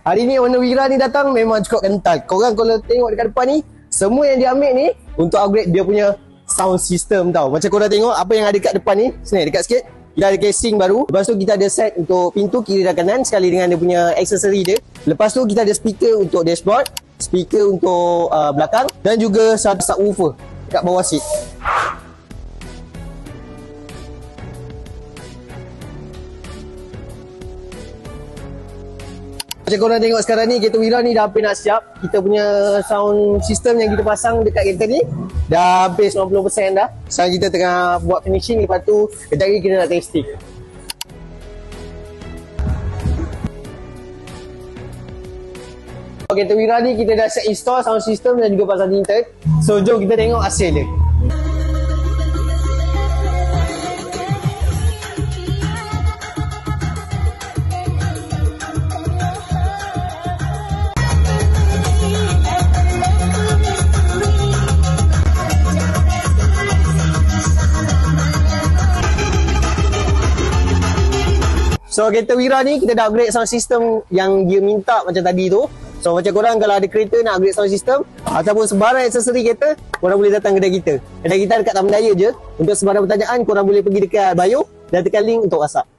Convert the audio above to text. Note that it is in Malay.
Hari ni Owner Wira ni datang memang cukup kental. Korang kalau tengok dekat depan ni, semua yang dia ambil ni untuk upgrade dia punya sound system tau. Macam korang tengok apa yang ada kat depan ni. Sini dekat sikit. Kita ada casing baru. Lepas tu kita ada set untuk pintu kiri dan kanan sekali dengan dia punya aksesori dia. Lepas tu kita ada speaker untuk dashboard, speaker untuk belakang dan juga satu subwoofer kat bawah seat. Macam korang tengok sekarang ni, kereta Wira ni dah hampir nak siap. Kita punya sound system yang kita pasang dekat kereta ni dah hampir 90% dah. Sekarang kita tengah buat finishing, lepas tu kejap lagi kita nak testing. Kereta Wira ni kita dah set install sound system dan juga pasang tinted. So jom kita tengok hasil dia. So kereta Wira ni kita dah upgrade sound system yang dia minta macam tadi tu. So macam korang kalau ada kereta nak upgrade sound system ataupun sebarang aksesori kereta, korang boleh datang kedai kita. Kedai kita dekat Taman Daya je. Untuk sebarang pertanyaan korang boleh pergi dekat bio dan tekan link untuk WhatsApp.